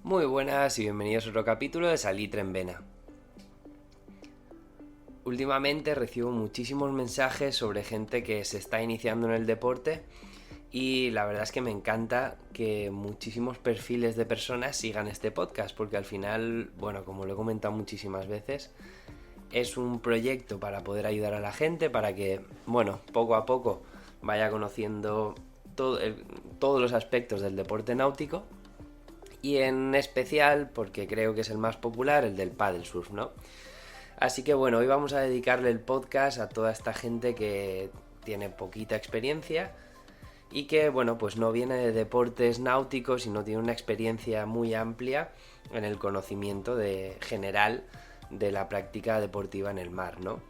Muy buenas y bienvenidos a otro capítulo de Salitre en Vena. Últimamente recibo muchísimos mensajes sobre gente que se está iniciando en el deporte y la verdad es que me encanta que muchísimos perfiles de personas sigan este podcast porque al final, bueno, como lo he comentado muchísimas veces, es un proyecto para poder ayudar a la gente, para que, bueno, poco a poco vaya conociendo todos los aspectos del deporte náutico. Y en especial, porque creo que es el más popular, el del paddle surf, ¿no? Así que bueno, hoy vamos a dedicarle el podcast a toda esta gente que tiene poquita experiencia y que, bueno, pues no viene de deportes náuticos y no tiene una experiencia muy amplia en el conocimiento general de la práctica deportiva en el mar, ¿no?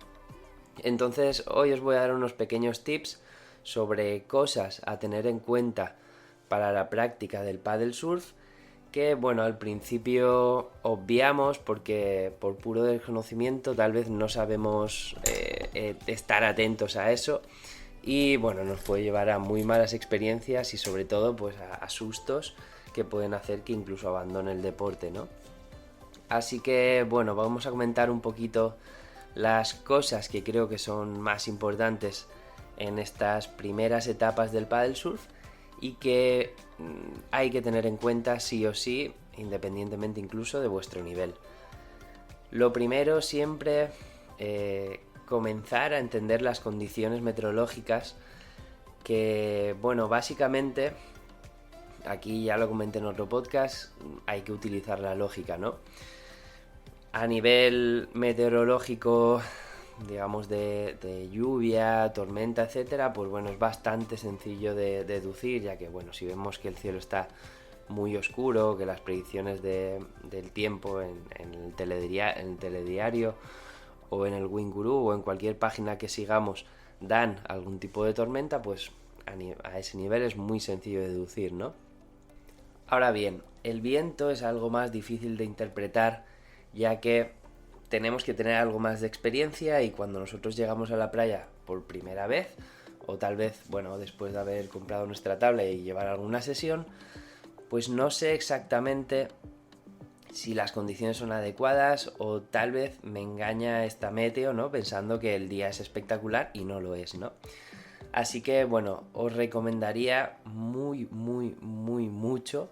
Entonces, hoy os voy a dar unos pequeños tips sobre cosas a tener en cuenta para la práctica del paddle surf que, bueno, al principio obviamos porque por puro desconocimiento tal vez no sabemos estar atentos a eso y, bueno, nos puede llevar a muy malas experiencias y sobre todo pues a sustos que pueden hacer que incluso abandone el deporte, ¿no? Así que, bueno, vamos a comentar un poquito las cosas que creo que son más importantes en estas primeras etapas del paddle surf y que hay que tener en cuenta sí o sí, independientemente incluso de vuestro nivel. Lo primero siempre, comenzar a entender las condiciones meteorológicas que, bueno, básicamente, aquí ya lo comenté en otro podcast, hay que utilizar la lógica, ¿no? A nivel meteorológico, digamos de lluvia, tormenta, etcétera, pues bueno, es bastante sencillo de deducir, ya que bueno, si vemos que el cielo está muy oscuro, que las predicciones del tiempo en el telediario o en el Winguru o en cualquier página que sigamos dan algún tipo de tormenta, pues a ese nivel es muy sencillo de deducir, ¿no? Ahora bien, el viento es algo más difícil de interpretar, ya que tenemos que tener algo más de experiencia y cuando nosotros llegamos a la playa por primera vez, o tal vez, bueno, después de haber comprado nuestra tabla y llevar alguna sesión, pues no sé exactamente si las condiciones son adecuadas o tal vez me engaña esta meteo, ¿no? Pensando que el día es espectacular y no lo es, ¿no? Así que, bueno, os recomendaría mucho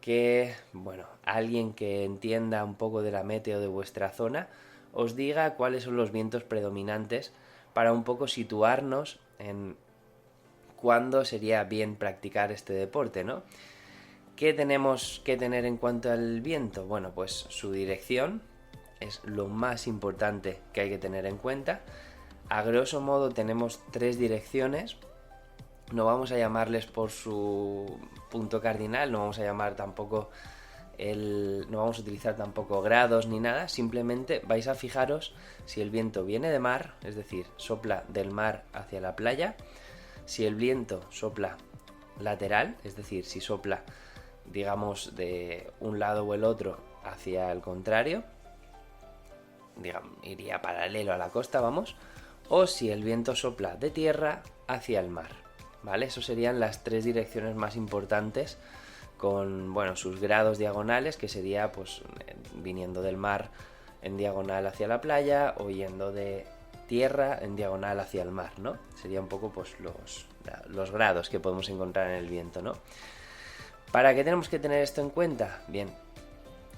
que, bueno, alguien que entienda un poco de la meteo de vuestra zona os diga cuáles son los vientos predominantes para un poco situarnos en cuándo sería bien practicar este deporte, ¿no? ¿Qué tenemos que tener en cuanto al viento? Bueno, pues su dirección es lo más importante que hay que tener en cuenta. A grosso modo tenemos tres direcciones. No vamos a llamarles por su punto cardinal, no vamos a llamar tampoco no vamos a utilizar tampoco grados ni nada, simplemente vais a fijaros si el viento viene de mar, es decir, sopla del mar hacia la playa, si el viento sopla lateral, es decir, si sopla, digamos, de un lado o el otro hacia el contrario, digamos, iría paralelo a la costa, vamos, o si el viento sopla de tierra hacia el mar, ¿vale? Eso serían las tres direcciones más importantes con, bueno, sus grados diagonales, que sería pues viniendo del mar en diagonal hacia la playa o yendo de tierra en diagonal hacia el mar, ¿no? Sería un poco pues los grados que podemos encontrar en el viento, ¿no? ¿Para qué tenemos que tener esto en cuenta? Bien,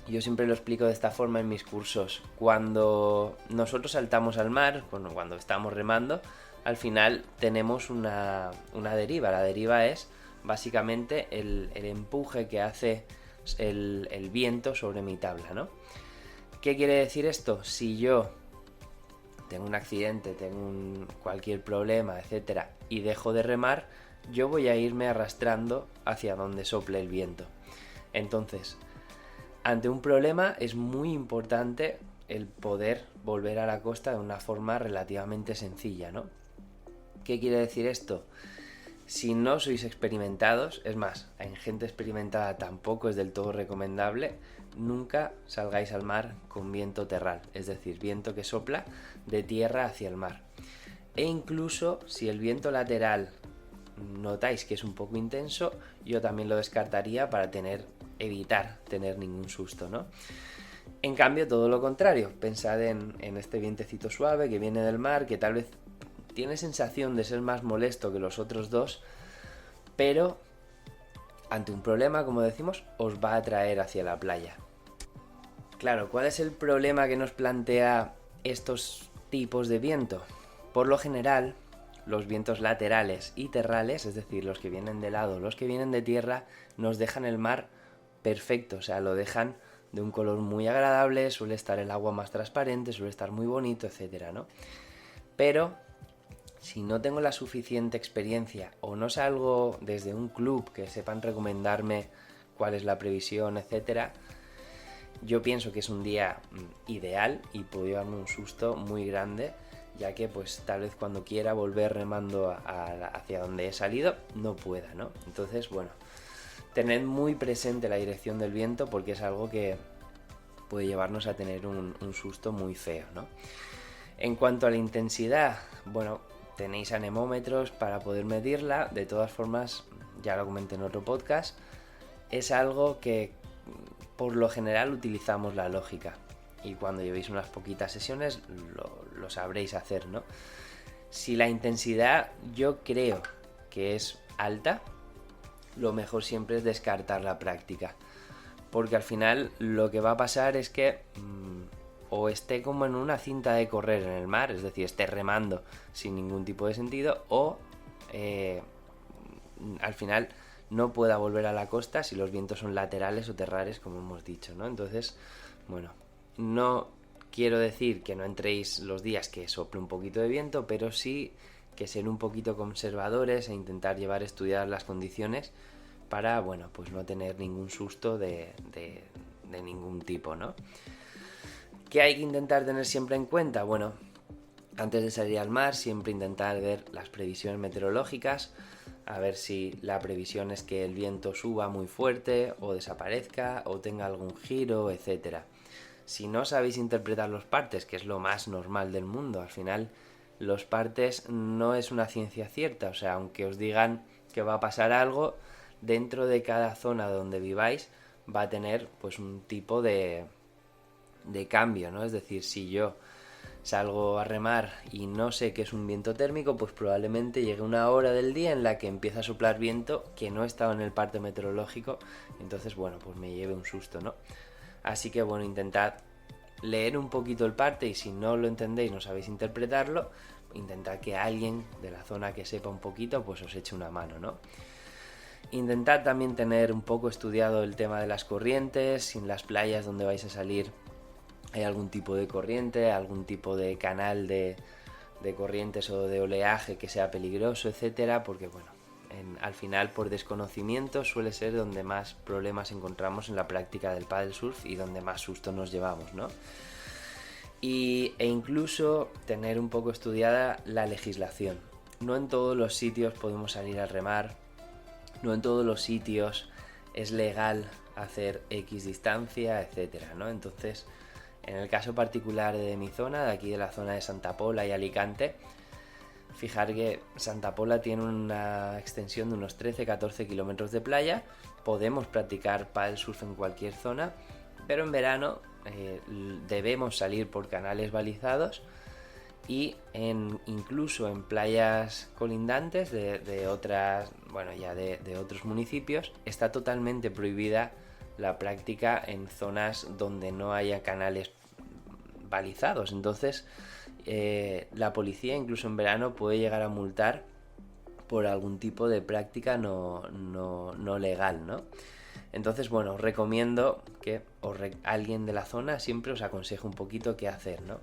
yo siempre lo explico de esta forma en mis cursos. Cuando nosotros saltamos al mar, cuando estamos remando, al final tenemos una deriva. La deriva es básicamente el empuje que hace el viento sobre mi tabla, ¿no? ¿Qué quiere decir esto? Si yo tengo un accidente, tengo cualquier problema, etcétera, y dejo de remar, yo voy a irme arrastrando hacia donde sople el viento. Entonces, ante un problema es muy importante el poder volver a la costa de una forma relativamente sencilla, ¿no? ¿Qué quiere decir esto? Si no sois experimentados, es más, en gente experimentada tampoco es del todo recomendable, nunca salgáis al mar con viento terral, es decir, viento que sopla de tierra hacia el mar. E incluso si el viento lateral notáis que es un poco intenso, yo también lo descartaría para tener evitar tener ningún susto, ¿no? En cambio, todo lo contrario, pensad en este vientecito suave que viene del mar, que tal vez tiene sensación de ser más molesto que los otros dos, pero ante un problema, como decimos, os va a traer hacia la playa. Claro, ¿cuál es el problema que nos plantea estos tipos de viento? Por lo general, los vientos laterales y terrales, es decir, los que vienen de lado, los que vienen de tierra, nos dejan el mar perfecto, o sea, lo dejan de un color muy agradable, suele estar el agua más transparente, suele estar muy bonito, etcétera, ¿no? Pero si no tengo la suficiente experiencia o no salgo desde un club que sepan recomendarme cuál es la previsión, etcétera, yo pienso que es un día ideal y puedo llevarme un susto muy grande, ya que pues tal vez cuando quiera volver remando hacia donde he salido no pueda, ¿no? Entonces, bueno, tened muy presente la dirección del viento porque es algo que puede llevarnos a tener un susto muy feo, ¿no? En cuanto a la intensidad, bueno, tenéis anemómetros para poder medirla. De todas formas, ya lo comenté en otro podcast, es algo que por lo general utilizamos la lógica y cuando llevéis unas poquitas sesiones lo sabréis hacer, ¿no? Si la intensidad yo creo que es alta, lo mejor siempre es descartar la práctica, porque al final lo que va a pasar es que o esté como en una cinta de correr en el mar, es decir, esté remando sin ningún tipo de sentido, o al final no pueda volver a la costa si los vientos son laterales o terrales, como hemos dicho, ¿no? Entonces, bueno, no quiero decir que no entréis los días que sople un poquito de viento, pero sí que ser un poquito conservadores e intentar llevar estudiadas las condiciones para, bueno, pues no tener ningún susto de ningún tipo, ¿no? ¿Qué hay que intentar tener siempre en cuenta? Bueno, antes de salir al mar, siempre intentar ver las previsiones meteorológicas, a ver si la previsión es que el viento suba muy fuerte o desaparezca o tenga algún giro, etcétera. Si no sabéis interpretar los partes, que es lo más normal del mundo, al final los partes no es una ciencia cierta, o sea, aunque os digan que va a pasar algo, dentro de cada zona donde viváis va a tener pues un tipo de cambio, ¿no? Es decir, si yo salgo a remar y no sé que es un viento térmico, pues probablemente llegue una hora del día en la que empieza a soplar viento que no estaba en el parte meteorológico, entonces bueno, pues me lleve un susto, ¿no? Así que bueno, intentad leer un poquito el parte y si no lo entendéis, no sabéis interpretarlo, intentad que alguien de la zona que sepa un poquito, pues os eche una mano, ¿no? Intentad también tener un poco estudiado el tema de las corrientes, si en las playas donde vais a salir hay algún tipo de corriente, algún tipo de canal de corrientes o de oleaje que sea peligroso, etcétera, porque bueno, al final por desconocimiento suele ser donde más problemas encontramos en la práctica del paddle surf y donde más susto nos llevamos, ¿no? E incluso tener un poco estudiada la legislación. No en todos los sitios podemos salir a remar, no en todos los sitios es legal hacer X distancia, etcétera, ¿no? Entonces, en el caso particular de mi zona, de aquí de la zona de Santa Pola y Alicante, fijar que Santa Pola tiene una extensión de unos 13-14 kilómetros de playa, podemos practicar paddle surf en cualquier zona, pero en verano debemos salir por canales balizados y incluso en playas colindantes de otras, bueno, ya de otros municipios, está totalmente prohibida la práctica en zonas donde no haya canales balizados. Entonces la policía incluso en verano puede llegar a multar por algún tipo de práctica no legal, ¿no? Entonces, bueno, os recomiendo que alguien de la zona siempre os aconseje un poquito qué hacer, ¿no?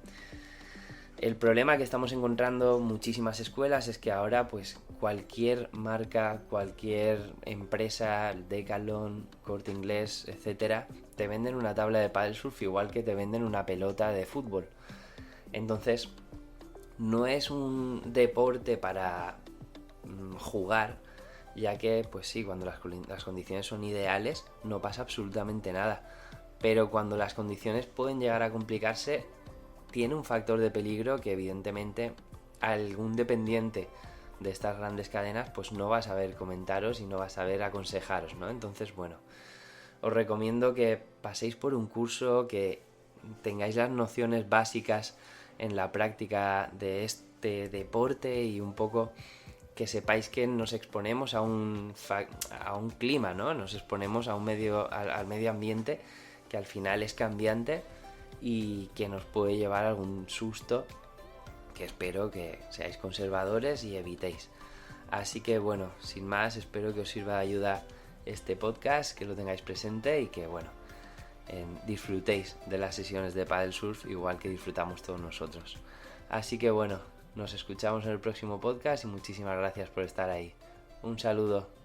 El problema que estamos encontrando muchísimas escuelas es que ahora pues cualquier marca, cualquier empresa, Decathlon, Corte Inglés, etcétera, te venden una tabla de paddle surf igual que te venden una pelota de fútbol. Entonces, no es un deporte para jugar, ya que pues sí, cuando las condiciones son ideales no pasa absolutamente nada, pero cuando las condiciones pueden llegar a complicarse, tiene un factor de peligro que evidentemente algún dependiente de estas grandes cadenas pues no va a saber comentaros y no va a saber aconsejaros, ¿no? Entonces, bueno, os recomiendo que paséis por un curso, que tengáis las nociones básicas en la práctica de este deporte y un poco que sepáis que nos exponemos a un clima, ¿no? Nos exponemos a un al medio ambiente que al final es cambiante y que nos puede llevar algún susto, que espero que seáis conservadores y evitéis. Así que bueno, sin más, espero que os sirva de ayuda este podcast, que lo tengáis presente y que bueno, disfrutéis de las sesiones de paddle surf igual que disfrutamos todos nosotros. Así que bueno, nos escuchamos en el próximo podcast y muchísimas gracias por estar ahí. Un saludo.